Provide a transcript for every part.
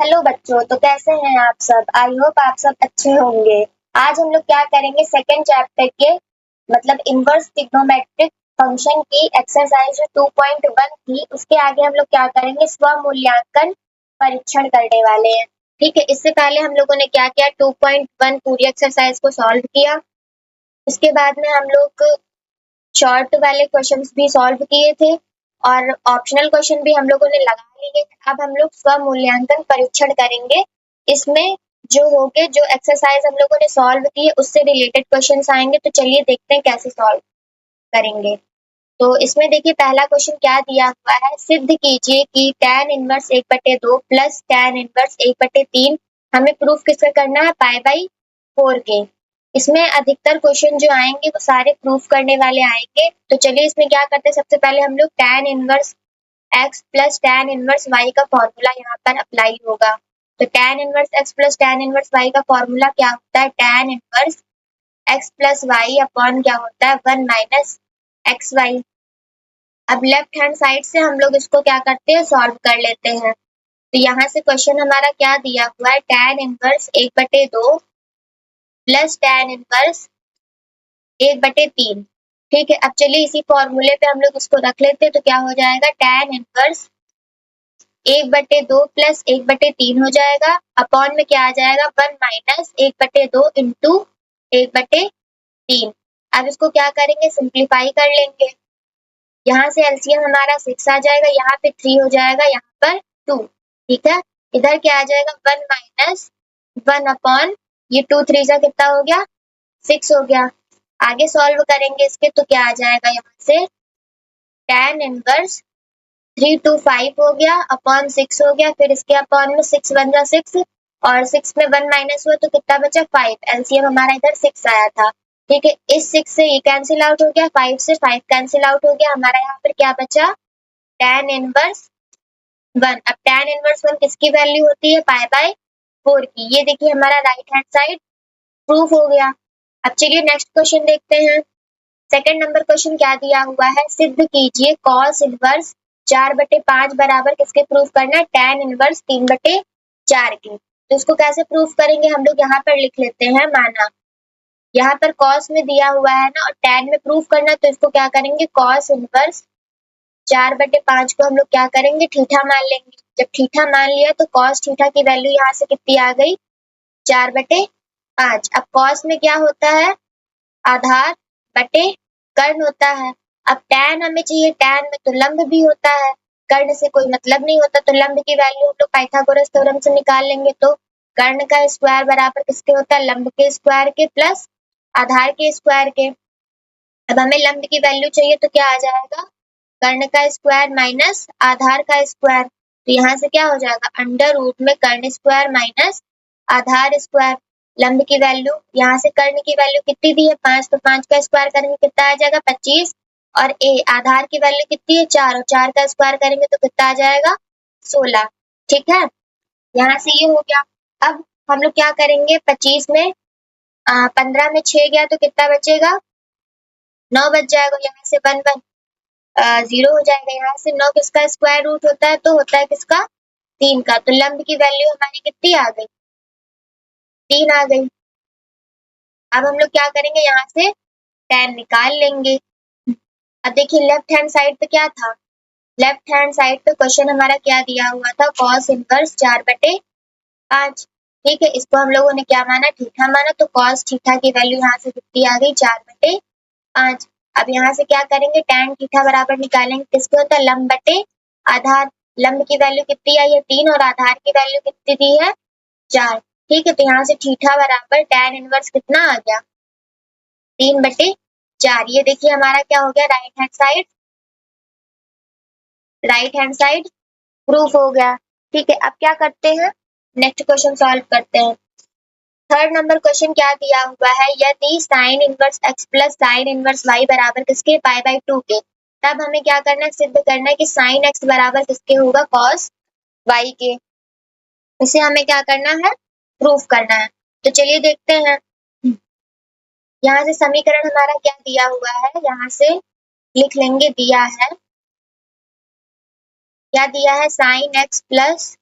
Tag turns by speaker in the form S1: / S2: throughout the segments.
S1: Hello बच्चों, तो कैसे हैं आप सब। आई होप आप सब अच्छे होंगे। आज हम लोग क्या करेंगे, सेकंड चैप्टर के मतलब इनवर्स ट्रिग्नोमेट्रिक फंक्शन की एक्सरसाइज जो 2.1 थी, उसके आगे हम लोग क्या करेंगे, स्वमूल्यांकन परीक्षण करने वाले हैं। ठीक है, इससे पहले हम लोगों ने क्या किया, 2.1 पूरी एक्सरसाइज को सॉल्व किया। उसके बाद में हम लोग शॉर्ट वाले क्वेश्चंस भी सॉल्व किए थे और ऑप्शनल क्वेश्चन भी हम लोगों ने लगा लिए। अब हम लोग स्वमूल्यांकन परीक्षण करेंगे। इसमें जो होंगे, जो एक्सरसाइज हम लोगों ने सॉल्व की है उससे रिलेटेड क्वेश्चंस आएंगे। तो चलिए देखते हैं कैसे सॉल्व करेंगे। तो इसमें देखिए पहला क्वेश्चन क्या दिया हुआ है, सिद्ध कीजिए कि tan inverse 1/2 plus tan inverse 1/3 हमें प्रूफ किसका करना है, पाई बाई 4 के। इसमें अधिकतर क्वेश्चन जो आएंगे वो सारे प्रूफ करने वाले आएंगे। तो चलिए इसमें क्या करते हैं, सबसे पहले हम लोग tan inverse x plus tan inverse y का फॉर्मूला यहाँ पर अप्लाई होगा। तो tan inverse x plus tan inverse y का फॉर्मूला क्या होता है, tan inverse x plus y upon क्या होता है, 1 माइनस एक्स वाई। अब लेफ्ट हैंड साइड से हम लोग इसको क्या करते हैं, सॉल्व कर लेते हैं। तो यहाँ से क्वेश्चन हमारा क्या दिया हुआ है, tan inverse 1/2 plus tan inverse 1/3। ठीक है, अब चलिए इसी फॉर्मूले पे हम लोग इसको रख लेते हैं। तो क्या हो जाएगा, tan इनवर्स 1/2 प्लस 1/3 हो जाएगा, अपॉन में क्या आ जाएगा, 1 माइनस 1/2 इंटू 1/3। अब इसको क्या करेंगे, सिंप्लीफाई कर लेंगे। यहाँ से एलसीएम हमारा 6 आ जाएगा, यहाँ पे 3 हो जाएगा, यहाँ पर 2। ठीक है, इधर क्या आ जाएगा, 1 माइनस 1 अपॉन ये 2 3 जा कितना हो गया, 6 हो गया। आगे सॉल्व करेंगे इसके, तो क्या आ जाएगा, यहाँ से tan इनवर्स 3 to 5 हो गया अपॉन 6 हो गया, फिर इसके अपॉन में 6 1 जा 6 और 6 में 1 माइनस हुआ तो कितना बचा, 5। एलसीएम हमारा इधर 6 आया था। ठीक है, इस 6 से ये कैंसिल आउट हो गया, 5 से 5 कैंसिल आउट हो गया, हमारा यहाँ पर क्या बचा, tan इनवर्स 1। अब tan इनवर्स 1 किसकी वैल्यू होती है, पाई बाय 4 की। ये देखिए हमारा राइट हैंड साइड प्रूफ हो गया। अब चलिए नेक्स्ट क्वेश्चन देखते हैं। सेकंड नंबर क्वेश्चन क्या दिया हुआ है, सिद्ध कीजिए cos इनवर्स 4/5 बराबर किसके प्रूफ करना है, tan इनवर्स 3/4 के। तो इसको कैसे प्रूफ करेंगे, हम लोग यहाँ पर लिख लेते हैं माना। यहाँ पर cos में दिया हुआ है ना और tan में प्रूफ करना, तो इसको क्या करेंगे, cos इनवर्स 4/5 को हम लोग क्या करेंगे, थीटा मान लेंगे। जब थीटा मान लिया तो cos थीटा की वैल्यू यहाँ से कितनी आ गई, 4/5। अब cos में क्या होता है, आधार बटे कर्ण होता है। अब tan हमें चाहिए, tan में तो लंब भी होता है, कर्ण से कोई मतलब नहीं होता। तो लंब की वैल्यू हम लोग पाइथागोरस थ्योरम से निकाल लेंगे। तो कर्ण का स्क्वायर बराबर किसके होता है, लंब के स्क्वायर के प्लस आधार के स्क्वायर के। अब हमें लंब की वैल्यू चाहिए तो क्या आ जाएगा, कर्ण का स्क्वायर माइनस आधार का स्क्वायर। तो यहाँ से क्या हो जाएगा, अंडर रूट में कर्ण स्क्वायर माइनस आधार स्क्वायर। लंब की वैल्यू, यहाँ से कर्ण की वैल्यू कितनी दी है, 5, तो 5 का स्क्वायर करेंगे कितना आ जाएगा, 25। और ए आधार की वैल्यू कितनी है, 4, और 4 का स्क्वायर करेंगे तो कितना आ जाएगा, 16। ठीक है, यहाँ से ये हो गया। अब हम लोग क्या करेंगे, 25 में 15 में 6 गया तो कितना बचेगा, 9 बच जाएगा। यहाँ से 1 1 0 हो जाएगा। यहाँ से 9 किसका स्क्वायर रूट होता है, तो होता है किसका, 3 का। तो लंब की वैल्यू हमारी कितनी आ गई, 3 आ गई। अब हम लोग क्या करेंगे, यहाँ से tan निकाल लेंगे। अब देखिए लेफ्ट हैंड साइड पे क्या था, लेफ्ट हैंड साइड पे क्वेश्चन हमारा क्या दिया हुआ था, cos इनवर्स 4/5। ठीक है, इसको हम लोगों ने क्या माना, थीटा माना। तो cos थीटा की वैल्यू यहाँ से कितनी आ गई, 4/5। अब यहाँ से क्या करेंगे, tan थीटा बराबर निकालेंगे, किसको होता है, लंब बटे आधार। लंब की वैल्यू कितनी आई है, 3, और आधार की वैल्यू कितनी दी है, 4। ठीक है, तो यहाँ से थीटा बराबर tan इनवर्स कितना आ गया, 3/4। ये देखिए हमारा क्या हो गया, राइट हैंड साइड प्रूफ हो गया। ठीक है, अब क्या करते हैं, नेक्स्ट क्वेश्चन सॉल्व करते हैं। थर्ड नंबर क्वेश्चन क्या दिया हुआ है, यदि sine inverse x plus sine inverse y बराबर किसके, पाई बाय 2 के। तब हमें क्या करना है, सिद्ध करना है कि साइन x बराबर किसके होगा, cos y के। इसे हमें क्या करना है, प्रूफ करना है। तो चलिए देखते हैं। यहाँ से समीकरण हमारा क्या दिया हुआ है, यहाँ से लिख लेंगे, दिया है, क्या दिया है, sine x plus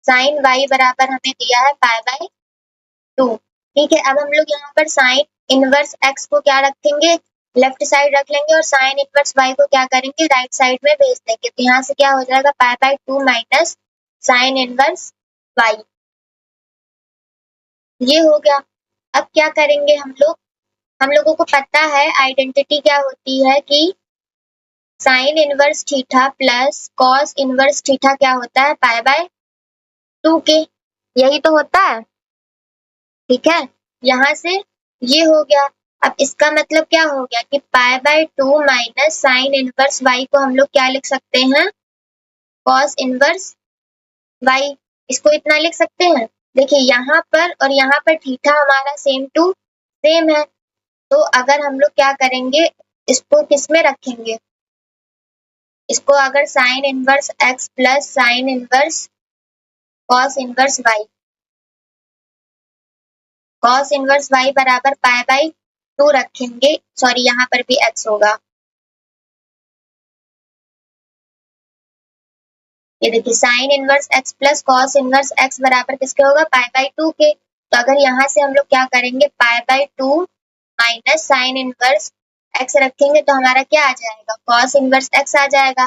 S1: sine y बराबर हमें दिया है पाई बाय 2। ठीक है, अब हम लोग यहाँ पर साइन इनवर्स एक्स को क्या रखेंगे, लेफ्ट साइड रख लेंगे और साइन इनवर्स वाई को क्या करेंगे, राइट साइड में भेज देंगे। तो यहाँ से क्या हो जाएगा, pi by 2 minus sine inverse y, ये हो गया। अब क्या करेंगे हम लोगों को पता है आइडेंटिटी क्या होती है कि sine inverse theta plus cos inverse theta क्या होता है, पाई बाय 2 के, यही तो होता है। ठीक है, यहाँ से ये हो गया। अब इसका मतलब क्या हो गया कि pi by 2 minus sine inverse y को हम लोग क्या लिख सकते हैं, कॉस इनवर्स वाई, इसको इतना लिख सकते हैं। देखिए यहाँ पर और यहाँ पर थीटा हमारा सेम टू सेम है, तो अगर हम लोग क्या करेंगे, इसको किस में रखेंगे, इसको अगर sine inverse x plus sine inverse cos inverse y, cos inverse y बराबर पाई बाय 2 रखेंगे, सॉरी यहाँ पर भी एक्स होगा, ये देखिए sign inverse x plus cos inverse x बराबर किसके होगा, पाई बाय 2 के। तो अगर यहाँ से हम लोग क्या करेंगे, पाई by 2 minus sine inverse x रखेंगे तो हमारा क्या आ जाएगा, कॉस इनवर्स एक्स आ जाएगा।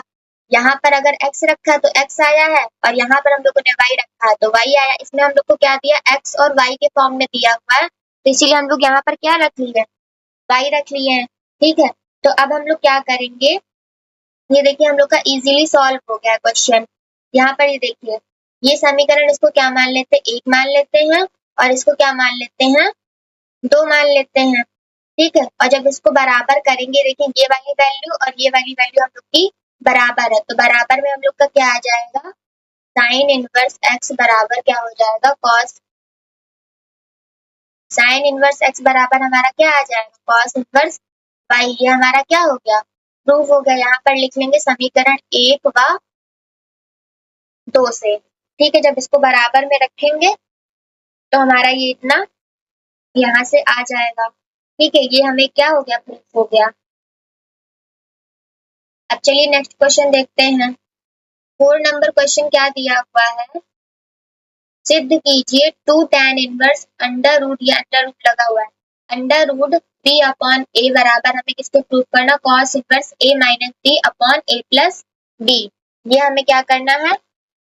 S1: यहाँ पर अगर एक्स रखा तो एक्स आया है और यहाँ पर हम लोगों ने वाई रखा है तो वाई आया। इसमें हम लोग को क्या दिया, एक्स और वाई के फॉर्म में दिया हुआ है, तो इसीलिए हम लोग यहाँ पर क्या रख लिए, वाई रख लिए हैं। ठीक है, तो अब हम लोग क्या करेंगे, ये देखिए हम लोग का इजीली सॉल्व हो गया क्वेश्चन। यहाँ पर ये देखिए, ये समीकरण इसको क्या मान लेते हैं, 1 मान लेते हैं और इसको क्या मान लेते हैं, 2 मान लेते हैं। ठीक है, और जब इसको बराबर करेंगे, देखिए ये वाली वैल्यू और ये वाली वैल्यू हम लोग की बराबर है, तो बराबर में हम लोग का क्या आ जाएगा, साइन इनवर्स एक्स बराबर क्या हो जाएगा, कॉस, साइन इनवर्स एक्स बराबर हमारा क्या आ जाएगा, कॉस इनवर्स वाई। ये हमारा क्या हो गया, प्रूफ हो गया। यहाँ पर लिख लेंगे समीकरण 1 व 2 से। ठीक है, जब इसको बराबर में रखेंगे तो हमारा ये इतना यहाँ से आ जाएगा। ठीक है, ये हमें क्या हो गया, प्रूफ हो गया। अब चलिए नेक्स्ट क्वेश्चन देखते हैं। 4 नंबर क्वेश्चन क्या दिया हुआ है, सिद्ध कीजिए 2 tan इनवर्स अंडर रूट, या अंडर रूट लगा हुआ है, अंडर रूट बी अपॉन ए बराबर हमें किसको प्रूफ करना, कॉस इनवर्स ए माइनस बी अपॉन ए प्लस बी। ये हमें क्या करना है,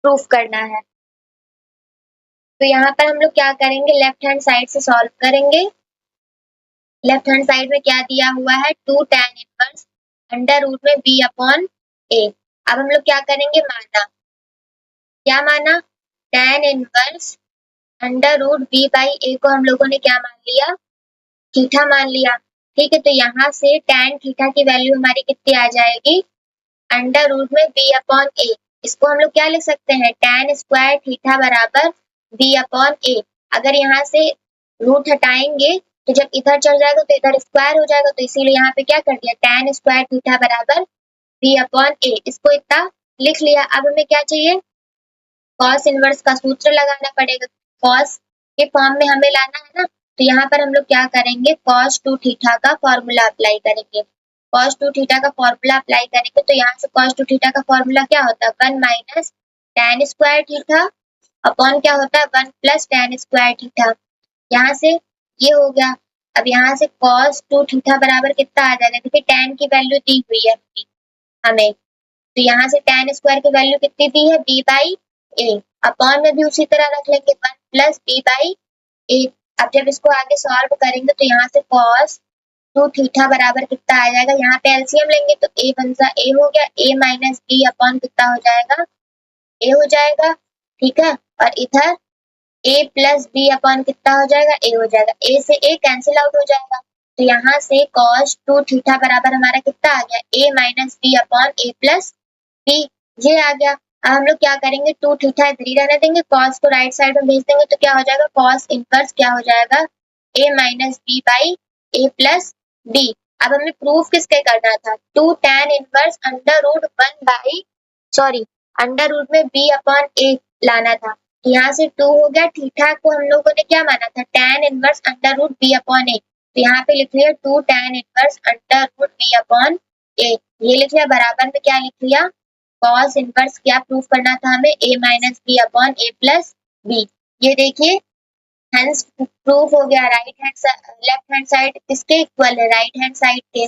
S1: प्रूफ करना है। तो यहाँ पर हम लोग क्या करेंगे, लेफ्ट हैंड साइड से सॉल्व करेंगे। लेफ्ट हैंड साइड में क्या दिया हुआ है, 2 tan इनवर्स अंडर रूट में बी अपॉन ए। अब हम लोग क्या करेंगे, माना, क्या माना, tan inverse under root B by A को हम लोगों ने क्या मान लिया, थीटा मान लिया। ठीक है, तो यहाँ से tan थीटा की वैल्यू हमारी कितनी आ जाएगी, अंडर रूट में बी अपॉन ए। इसको हम लोग क्या लिख सकते हैं, tan स्क्वायर थीटा बराबर बी अपॉन ए। अगर यहाँ से रूट हटाएंगे तो जब इधर चल जाएगा तो इधर स्क्वायर हो जाएगा, तो इसीलिए यहाँ पे क्या कर दिया, tan स्क्वायर थीटा बराबर बी अपॉन ए, इसको इतना लिख लिया। अब हमें क्या चाहिए, कॉस इनवर्स का सूत्र लगाना पड़ेगा, कॉस के फॉर्म में हमें लाना है ना। तो यहाँ पर हम लोग क्या करेंगे, cos 2 थीटा का फॉर्मूला अप्लाई करेंगे। cos 2 थीटा का फॉर्मूला अप्लाई करेंगे तो यहाँ से cos 2 थीटा का फॉर्मूला क्या होता है, 1 minus tan square theta upon क्या होता है, 1 प्लस tan स्क्वायर थीटा। यहाँ से ये हो गया। अब यहाँ से cos 2 थीटा बराबर कितना आ जाएगा, देखिए tan की वैल्यू दी हुई है हमें, तो यहाँ से tan स्क्वायर की वैल्यू कितनी दी है, b बाई ए, अपॉन में भी उसी तरह रख लेंगे 1 प्लस b बाई ए। अब जब इसको आगे सॉल्व करेंगे तो यहाँ से cos 2 थीटा बराबर कितना आ जाएगा, यहाँ पे एलसीएम लेंगे तो a बन सा a हो गया, a माइनस बी अपॉन कितना हो जाएगा, a हो जाएगा। ठीक है, और इधर a प्लस बी अपॉन कितना हो जाएगा, a हो जाएगा, a से a कैंसिल आउट हो जाएगा। तो यहाँ से cos 2 थीटा बराबर हमारा कितना आ गया, a minus b upon a plus b, ये आ गया। अब हम लोग क्या करेंगे, 2 थीटा इधर ही रहने देंगे, cos को राइट साइड में भेज देंगे तो क्या हो जाएगा, cos इनवर्स क्या हो जाएगा, a minus b by a plus b. अब हमें प्रूफ किसके करना था, 2 tan inverse under root 1 by, sorry, under root में b अपॉन a लाना था। तो यहाँ से 2 हो गया, थीटा को हम लोगों ने क्या माना था, tan inverse under root b upon a। तो यहाँ पे लिख लिया 2 tan inverse under root b upon a, ये लिख लिया, बराबर में क्या लिख लिया, कॉस इनवर्स क्या प्रूफ करना था हमें, a minus b upon a plus b. ये देखिए हेंस प्रूफ हो गया right hand left hand side किसके इक्वल है, राइट हैंड साइड के।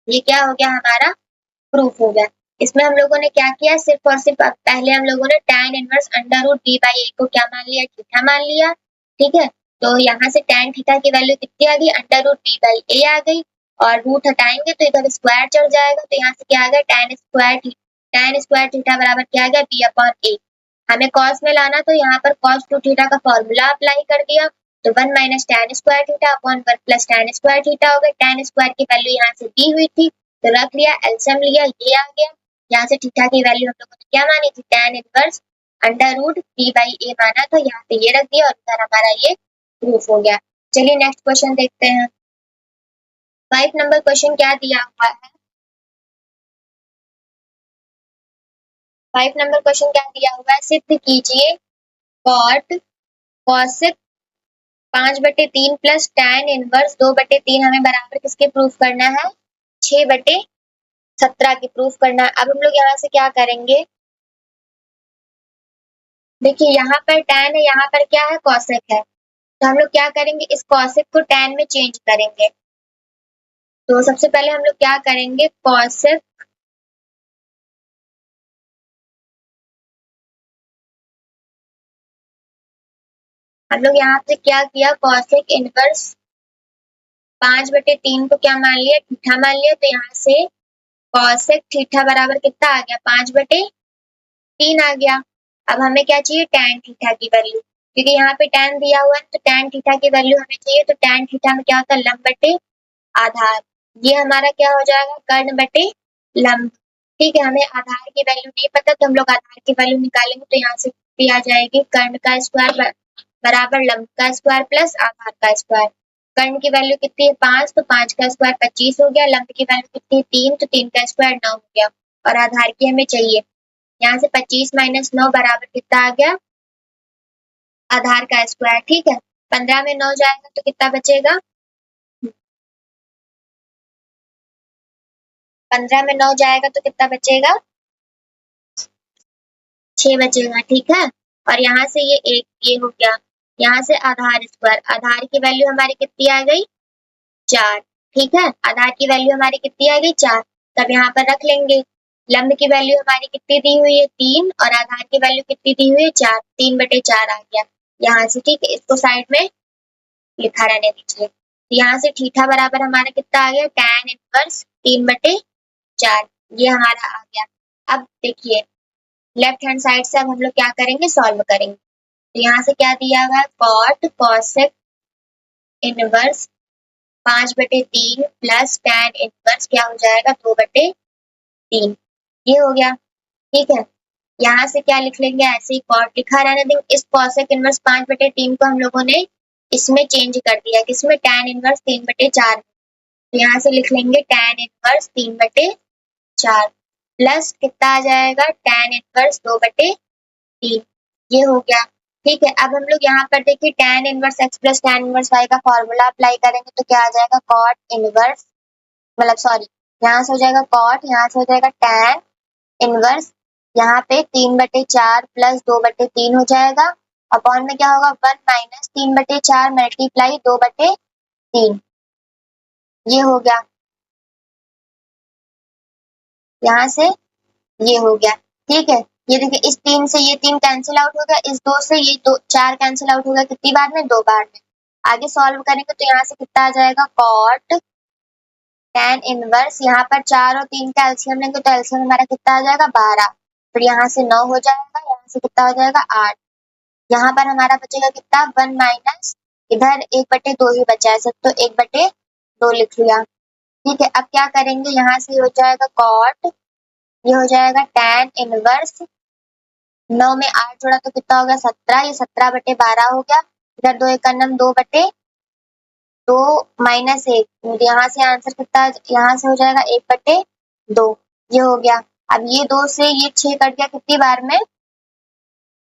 S1: ये क्या हो गया हमारा प्रूफ हो गया। इसमें हम लोगों ने क्या किया, सिर्फ और सिर्फ पहले हम लोगों ने tan inverse under root B by A को क्या मान लिया, थीटा मान लिया। ठीक है, तो यहाँ से tan थीटा की वैल्यू कितनी आ गई, अंडर रूट बी बाई ए आ गई, और रूट हटाएंगे तो इधर स्क्वायर चढ़ जाएगा, तो यहाँ से क्या आ गया tan स्क्वायर थीटा बराबर क्या आ गया, बी अपॉन ए। हमें कॉस में लाना तो यहाँ पर कॉस टू थीटा का फॉर्मूला अप्लाई कर दिया, तो 1 minus tan square theta upon 1 plus tan square theta हो गया। tan स्क्वायर की वैल्यू यहाँ से दी हुई थी तो रख लिया, एलसीएम लिया, ये आ गया। यहाँ से थीटा की वैल्यू हम लोगों ने क्या मानी थी, tan inverse under root B by A माना था, यहाँ पे ये रख दिया और इधर हमारा ये प्रूफ हो गया। चलिए नेक्स्ट क्वेश्चन देखते हैं। 5 नंबर क्वेश्चन क्या दिया हुआ है, 5 नंबर क्वेश्चन क्या दिया हुआ है, सिद्ध कीजिए cot cosec 5/3 plus tan inverse 2/3 हमें बराबर किसके प्रूफ करना है, 6/17 की प्रूफ करना है। अब हम लोग यहाँ से क्या करेंगे, देखिए यहाँ पर tan है, यहाँ पर क्या है, कॉसेक है, तो हम लोग क्या करेंगे, इस कॉसेक को tan में चेंज करेंगे। तो सबसे पहले हम लोग क्या करेंगे, कॉसेक हम लोग यहाँ से क्या किया, कॉसेक इनवर्स 5/3 को क्या मान लिया, थीटा मान लिया, तो यहाँ से कॉसेक थीटा बराबर कितना आ गया, 5/3 आ गया। अब हमें क्या चाहिए, tan थीटा की वैल्यू, क्योंकि यहाँ पे tan दिया हुआ है तो tan थीटा की वैल्यू हमें चाहिए, तो tan थीटा में क्या होता है, लंब बटे आधार। ये हमारा क्या हो जाएगा, कर्ण बटे लंब। ठीक है, हमें आधार की वैल्यू नहीं पता तो हम लोग आधार की वैल्यू निकालेंगे, तो यहाँ से कितनी आ जाएगी, कर्ण का स्क्वायर बराबर लंब का स्क्वायर प्लस आधार का स्क्वायर। कर्ण की वैल्यू कितनी है, 5, तो 5 का स्क्वायर 25 हो गया, लंब की वैल्यू कितनी है, 3, तो 3 का स्क्वायर 9 हो गया, और आधार की हमें चाहिए। यहाँ से 25 माइनस 9 बराबर कितना आ गया, आधार का स्क्वायर। ठीक है, 15 में 9 जाएगा तो कितना बचेगा, 15 में 9 जाएगा तो कितना बचेगा, 6 बचेगा। ठीक है, और यहाँ से ये एक ये हो गया, यहाँ से आधार स्क्वायर, आधार की वैल्यू हमारी कितनी आ गई, 4। ठीक है, आधार की वैल्यू हमारी कितनी आ गई, 4। तब यहाँ पर रख लेंगे, लंब की वैल्यू हमारी कितनी दी हुई है, 3, और आधार की वैल्यू कितनी दी हुई है, 4, 3/4 आ गया यहाँ से। ठीक है, इसको साइड में लिखा रहने दीजिए। तो यहाँ से थीटा बराबर हमारा कितना आ गया, tan इनवर्स 3/4, ये हमारा आ गया। अब देखिए लेफ्ट हैंड साइड से अब हम लोग क्या करेंगे, सॉल्व करेंगे। तो यहाँ से क्या दिया हुआ है, cot cosec inverse 5/3 plus tan inverse क्या हो जाएगा, 2/3, ये हो गया। ठीक है, यहाँ से क्या लिख लेंगे, ऐसे ही कॉट लिखा रहने देंगे। इस कॉसेक इनवर्स 5/3 को हम लोगों ने इसमें चेंज कर दिया, किसमें, tan इनवर्स 3/4। तो यहाँ से लिख लेंगे tan इनवर्स 3/4 प्लस कितना आ जाएगा, tan इनवर्स 2/3, ये हो गया। ठीक है, अब हम लोग यहाँ पर देखिए tan inverse x plus tan inverse y का फॉर्मूला अप्लाई करेंगे तो क्या आ जाएगा, cot इनवर्स, मतलब सॉरी, यहाँ से हो जाएगा cot, यहाँ से हो जाएगा tan इनवर्स, यहाँ पे 3/4 प्लस 2/3 हो जाएगा, अपॉन में क्या होगा, 1 माइनस 3/4 मल्टीप्लाई 2/3, ये हो गया। यहाँ से ये हो गया। ठीक है, ये देखिए इस 3 से ये 3 कैंसिल आउट हो गया, इस 2 से ये 2 4 कैंसिल आउट हो गया, कितनी बार में, 2 बार में। आगे सॉल्व करेंगे तो यहाँ से कितना आ जाएगा, कॉट tan इनवर्स, यहाँ पर 4 और 3 का एलसीएम लेंगे तो एलसीएम हमारा कितना आ जाएगा, 12। फिर यहाँ से 9 हो जाएगा, यहाँ से कितना हो जाएगा, 8। यहाँ पर हमारा बचेगा कितना, 1 माइनस, इधर 1/2 ही बचा है, सब तो 1/2 लिख लिया। ठीक है, अब क्या करेंगे, यहाँ से हो जाएगा कॉट, ये हो जाएगा tan इनवर्स, 9 में 8 जोड़ा तो कितना हो गया, 17, ये 17/12 हो गया। इधर 2 1 नम 2/2 माइनस 1, यहाँ से आंसर कितना, यहाँ से हो जाएगा 1/2, ये हो गया। अब ये 2 से ये 6 कट गया, कितनी बार में,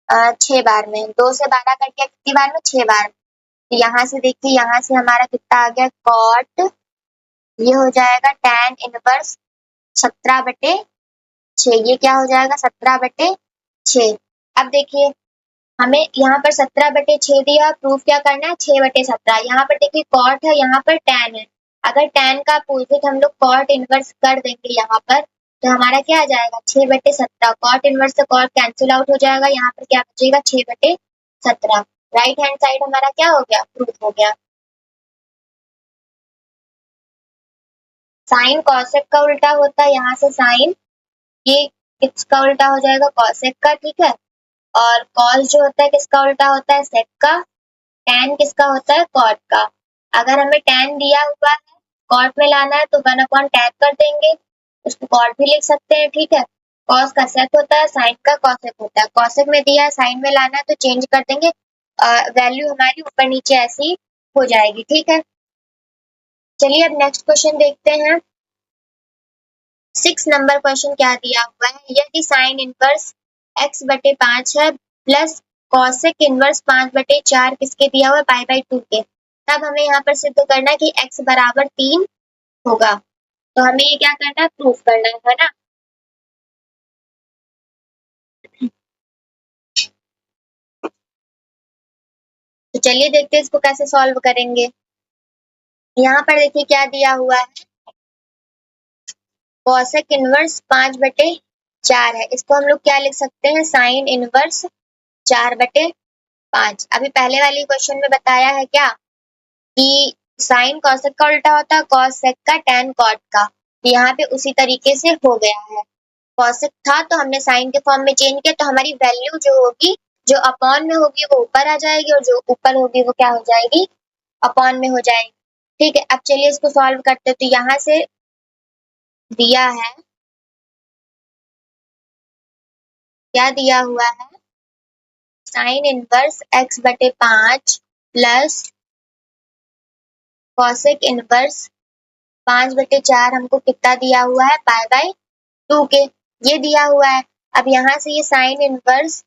S1: 6 बार में। 2 से 12 कट गया, कितनी बार में, 6 बार में। तो यहाँ से देखिए, यहाँ से हमारा कितना आ गया, कॉट, ये हो जाएगा tan इनवर्स 17/6, 6, ये क्या हो जाएगा 17/6। अब देखिए हमें यहाँ पर 17/6 दिया, प्रूफ क्या करना है 6/17। यहाँ पर देखिए कॉट है, यहाँ पर टैन है। अगर टैन का अपोजिट हम लोग कॉट इनवर्स कर देंगे यहाँ पर, तो हमारा क्या आ जाएगा 6/17। कॉट इनवर्स से कॉट कैंसिल आउट हो जाएगा, यहाँ पर क्या बचेगा 6/17। राइट हैंड साइड हमारा क्या हो गया, प्रूफ हो गया। साइन कॉसेक का उल्टा होता है, यहाँ से साइन ये किसका उल्टा हो जाएगा कॉसेक का, ठीक है। और कॉस जो होता है किसका उल्टा होता है सेक का। टैन किसका होता है कॉट का। अगर हमें टैन दिया हुआ है कॉट में लाना है तो 1/tan कर देंगे, उसको कॉट भी लिख सकते हैं, ठीक है। कॉस का सेक होता है, साइन का कॉसेक होता है। कॉसेक में दिया है साइन में लाना है तो चेंज कर देंगे, वैल्यू हमारी ऊपर नीचे ऐसी हो जाएगी, ठीक है। चलिए अब नेक्स्ट क्वेश्चन देखते हैं। 6 नंबर क्वेश्चन क्या दिया हुआ है, यदि साइन इनवर्स x/5 है प्लस कॉसेक इनवर्स 5/4 किसके दिया हुआ है पाई/2 के, तब हमें यहाँ पर सिद्ध करना है कि x बराबर 3 होगा। तो हमें ये क्या करना है प्रूफ करना है ना। तो चलिए देखते हैं इसको कैसे सॉल्व करेंगे। यहाँ पर देखिए क्या दिया हुआ है, कॉसेक इनवर्स 5/4 है, इसको हम लोग क्या लिख सकते हैं साइन इनवर्स 4/5। अभी पहले वाली क्वेश्चन में बताया है क्या कि साइन कॉसेक का उल्टा होता है, कॉस सेक का टैन कॉट का। तो यहाँ पे उसी तरीके से हो गया है, कॉसेक था तो हमने साइन के फॉर्म में चेंज किया, तो हमारी वैल्यू जो होगी जो अपॉन में होगी वो ऊपर आ जाएगी और जो ऊपर होगी वो क्या हो जाएगी अपॉन में हो जाएगी, ठीक है। अब चलिए इसको सॉल्व करते हैं। तो यहाँ से दिया है, क्या दिया हुआ है sine inverse x/5 plus cosec inverse 5/4 हमको कितना दिया हुआ है पाई/2 के, ये दिया हुआ है। अब यहाँ से ये साइन इनवर्स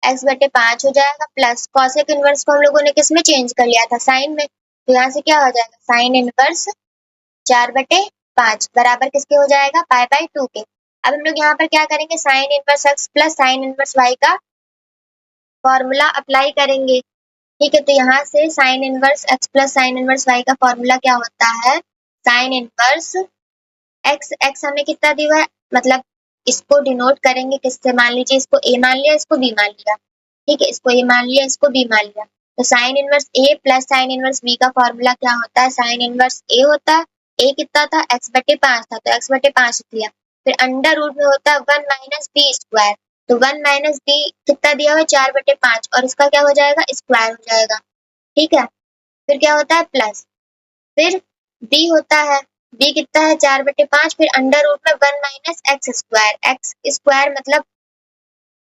S1: x/5 हो जाएगा प्लस कॉसेक इनवर्स को हम लोगों ने किस में चेंज कर लिया था साइन में, तो यहाँ से क्या हो जाएगा साइन इनवर्स 4/5 बराबर किसके हो जाएगा पाई/2 के। अब हम लोग यहाँ पर क्या करेंगे sine inverse x plus sine inverse y का फॉर्मूला अप्लाई करेंगे, ठीक है। तो यहाँ से sine inverse x plus sine inverse y का फॉर्मूला क्या होता है साइन इनवर्स x हमें कितना दिया हुआ है, मतलब इसको डिनोट करेंगे किससे, मान लीजिए इसको a मान लिया इसको b मान लिया, ठीक है। इसको a मान लिया इसको b मान लिया, तो sine inverse a plus sine inverse b का फॉर्मूला क्या होता है साइन इनवर्स a होता है, a कितना था x/5 था तो x/5 लिया, फिर अंडर रूट में होता है 1 माइनस b स्क्वायर, तो 1 माइनस b कितना दिया हुआ है 4/5 और इसका क्या हो जाएगा स्क्वायर हो जाएगा, ठीक है। फिर क्या होता है प्लस, फिर b होता है, b कितना है 4/5, फिर अंडर रूट में 1 minus x square, x square मतलब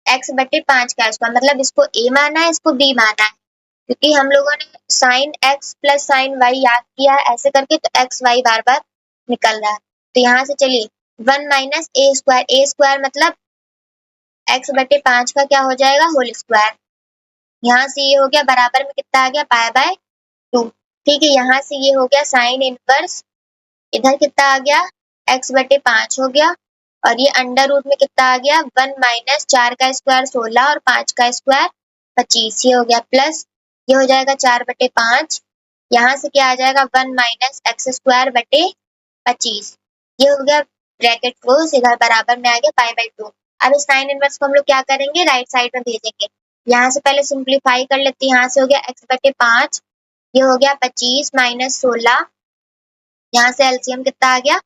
S1: x/5 का स्क्वायर, मतलब इसको a माना है इसको b माना है, क्योंकि हम लोगों ने sine x plus sine y याद किया है ऐसे करके, तो x y बार बार निकल रहा है। तो यहाँ से चलिए 1 माइनस a स्क्वायर मतलब x/5 का क्या हो जाएगा होल स्क्वायर, यहाँ से ये हो गया बराबर में कितना आ गया पाई/2, ठीक है। यहाँ से ये हो गया साइन इनवर्स, इधर कितना आ गया x/5 हो गया, और ये अंडर रूट में कितना आ गया 1 माइनस 4 का स्क्वायर 16 और 5 का स्क्वायर 25, ये हो गया प्लस ये हो जाएगा 4/5, यहाँ से क्या आ जाएगा 1 माइनस एक्स स्क्वायर बटे 25, ये हो गया ब्रैकेट क्लोज, इधर बराबर में आ गया पाई/2। अब इस साइन इनवर्स को हम लोग क्या करेंगे राइट साइड में भेजेंगे, यहाँ से पहले सिंप्लीफाई कर लेते हैं, यहाँ से हो गया x/5, ये हो गया 25 माइनस 16, यहाँ से एलसीएम कितना आ गया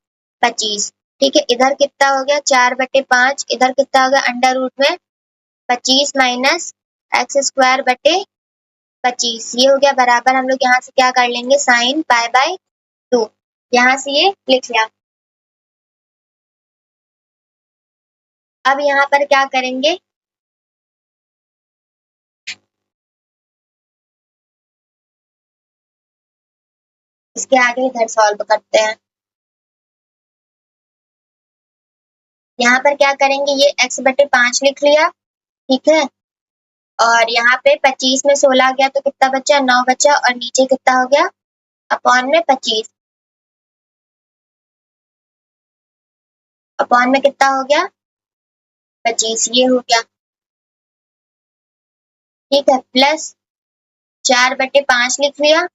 S1: 25, ठीक है। इधर कितना हो गया 4/5, इधर कितना हो गया अंडर रूट में 25 माइनस एक्स स्क्वायर बटे 25, ये हो गया बराबर, हम लोग यहाँ से क्या कर लेंगे साइन पाई/2, यहाँ से ये लिख लिया। अब यहाँ पर क्या करेंगे इसके आगे इधर सॉल्व करते हैं। यहाँ पर क्या करेंगे ये x/5 लिख लिया, ठीक है। और यहाँ पे 25 में 16 गया तो कितना बचा 9 बचा, और नीचे कितना हो गया अपॉन में 25, अपॉन में कितना हो गया 25 ये हो गया। ठीक है, प्लस 4/5 लिख लिया।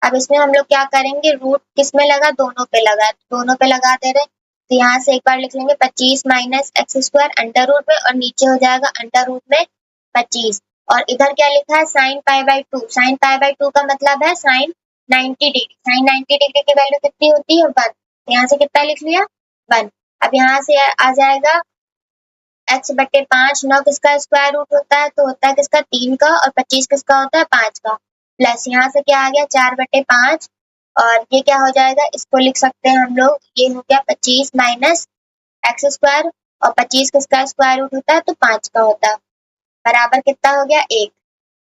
S1: अब इसमें हम लोग क्या करेंगे, रूट किस में लगा, दोनों पे लगा, दोनों पे लगा दे रहे। तो यहाँ से एक बार लिख लेंगे 25 minus x square under root में, और नीचे हो जाएगा अंडर रूट में 25। और इधर क्या लिखा है, sign pi by 2। Sign pi by 2 का मतलब है साइन 90 डिग्री। साइन 90 डिग्री की वैल्यू कितनी होती है, 1। तो यहाँ से कितना लिख लिया, 1। अब यहाँ से आ जाएगा x/5। 9 किसका स्क्वायर रूट होता है, तो होता है किसका, 3 का, और 25 किसका होता है, 5 का। प्लस यहाँ से क्या आ गया, 4/5, और ये क्या हो जाएगा, इसको लिख सकते हैं हम लोग, ये हो गया 25 माइनस एक्स स्क्वायर, और 25 किसका स्क्वायर रूट होता है, तो 5 का होता है, बराबर कितना हो गया, 1।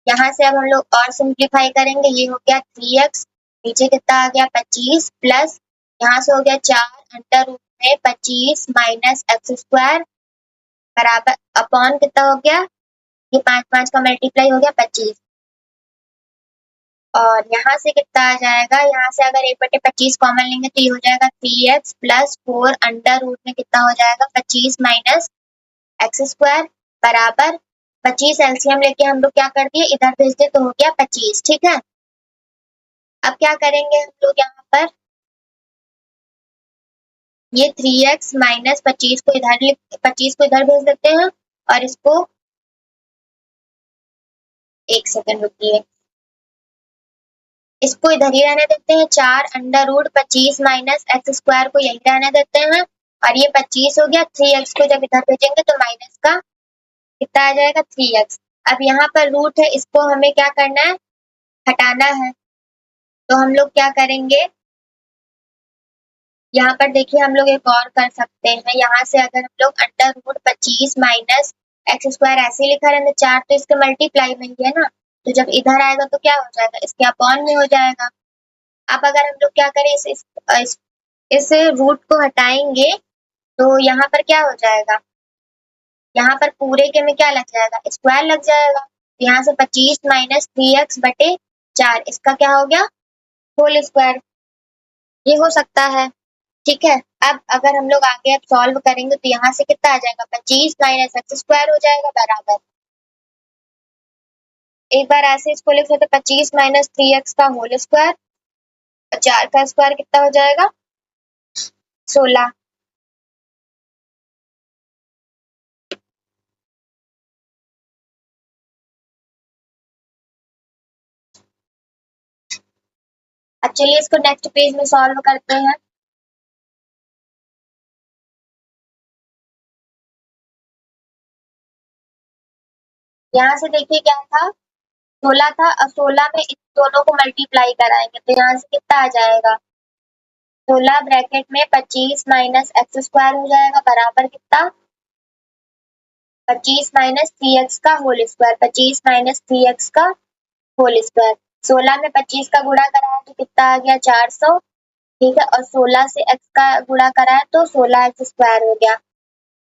S1: यहाँ से अब हम लोग और सिंप्लीफाई करेंगे, ये हो गया 3x, नीचे कितना आ गया 25, प्लस यहाँ से हो गया 4 अंडर रूट में 25 माइनस एक्स स्क्वायर बराबर अपॉन कितना हो गया, ये 5 का मल्टीप्लाई हो गया 25। और यहाँ से कितना आ जाएगा, यहाँ से अगर 1/25 कॉमन लेंगे तो ये हो जाएगा 3x प्लस 4 अंडर रूट में कितना हो जाएगा 25 माइनस एक्स स्क्वायर बराबर 25। एलसीएम लेके हम लोग क्या कर दिए, इधर भेज दिए, तो हो गया 25। ठीक है, अब क्या करेंगे हम लोग, यहाँ पर ये 3x माइनस 25 को इधर 25 को इधर भेज देते हैं, और इसको एक सेकंड रुकिए, इसको इधर ही रहने देते हैं। 4 under root 25 minus x square को यही रहने देते हैं, और ये 25 हो गया। 3x को जब इधर भेजेंगे तो माइनस का कितना आ जाएगा, 3x। अब यहाँ पर रूट है, इसको हमें क्या करना है, हटाना है। तो हम लोग क्या करेंगे, यहाँ पर देखिए हम लोग एक और कर सकते हैं। यहाँ से अगर हम लोग under root 25 minus x square ऐसे लिखा रहने, 4 तो इसके मल्टीप्लाई में ही है ना, तो जब इधर आएगा तो क्या हो जाएगा, इसके अपॉन में हो जाएगा। अब अगर हम लोग क्या करें, इस रूट को हटाएंगे तो यहाँ पर क्या हो जाएगा, यहाँ पर पूरे के में क्या लग जाएगा, स्क्वायर लग जाएगा। तो यहाँ से 25 माइनस 3x/4 इसका क्या हो गया, होल स्क्वायर। ये हो सकता है। ठीक है, अब अगर हम लोग आगे अब सॉल्व करेंगे तो यहाँ से कितना आ जाएगा, 25 माइनस एक्स स्क्वायर हो जाएगा बराबर, एक बार ऐसे इसको लिख लेते, 25 माइनस 3x का होल स्क्वायर, 4 का स्क्वायर कितना हो जाएगा, 16। अब चलिए इसको नेक्स्ट पेज में सॉल्व करते हैं। यहाँ से देखिए क्या था, 16 था, अब 16 में इन दोनों को मल्टीप्लाई कराएंगे तो यहाँ से कितना आ जाएगा, 16 ब्रैकेट में 25 माइनस एक्स स्क्वायर हो जाएगा बराबर कितना, 25 माइनस 3x का होल स्क्वायर, 25 माइनस 3x का होल स्क्वायर। 16 में 25 का गुणा कराया तो कितना आ गया, 400। ठीक है, और 16 से x का गुणा कराया तो 16x स्क्वायर हो गया।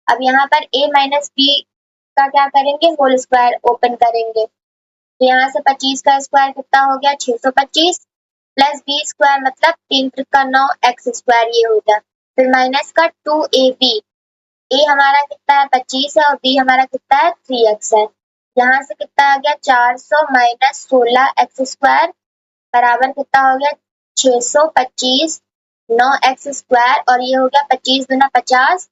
S1: अब यहाँ पर a माइनस b का क्या करेंगे, होल स्क्वायर ओपन करेंगे, तो यहाँ से 25 का स्क्वायर कितना हो गया, 625 प्लस बी स्क्वायर मतलब 3 त्रिक 9 एक्स स्क्वायर ये हो गया। फिर माइनस का 2ab, ए हमारा कितना है 25 है, और बी हमारा कितना है 3x है। यहाँ से कितना आ गया, 400 माइनस 16 एक्स स्क्वायर बराबर कितना हो गया, 625 9 एक्स स्क्वायर, और ये हो गया 25 गुना 50।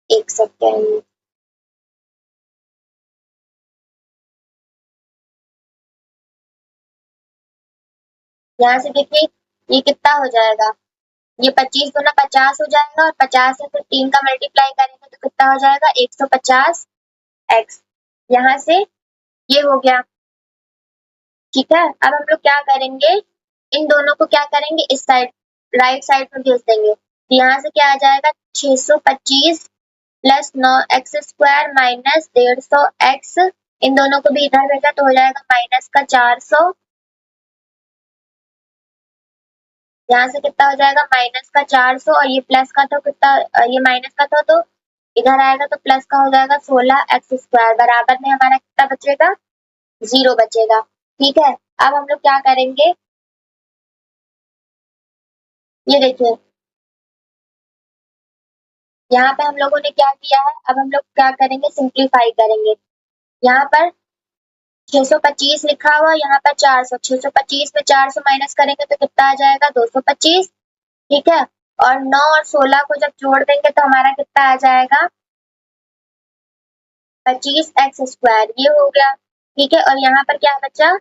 S1: एक सेकेंड, यहाँ से देखिए ये कितना हो जाएगा, ये 25 गुना 50 हो जाएगा, और 50 से फिर 3 का मल्टीप्लाई करेंगे तो कितना हो जाएगा, 150 एक्स। यहाँ से ये हो गया। ठीक है, अब हम लोग क्या करेंगे, इन दोनों को क्या करेंगे, इस साइड राइट साइड में भेज देंगे, तो यहाँ से क्या आ जाएगा, 625 plus 9 x square minus 150 x, इन दोनों को भी इधर भेजा तो हो जाएगा माइनस का 400। यहाँ से कितना हो जाएगा, माइनस का 400, और ये प्लस का तो कितना, ये माइनस का था तो इधर आएगा तो प्लस का हो जाएगा 16 एक्स स्क्वायर बराबर में हमारा कितना बचेगा, 0 बचेगा। ठीक है, अब हम लोग क्या करेंगे, ये देखिए यहाँ पे हम लोगों ने क्या किया है, अब हम लोग क्या करेंगे, सिंप्लीफाई करेंगे। यहाँ पर 625 लिखा हुआ, यहाँ पर 400, 625 में 400 माइनस करेंगे तो कितना आ जाएगा, 225। ठीक है, और 9 और 16 को जब जोड़ देंगे तो हमारा कितना आ जाएगा, 25x², ये हो गया। ठीक है, और यहाँ पर क्या बचा,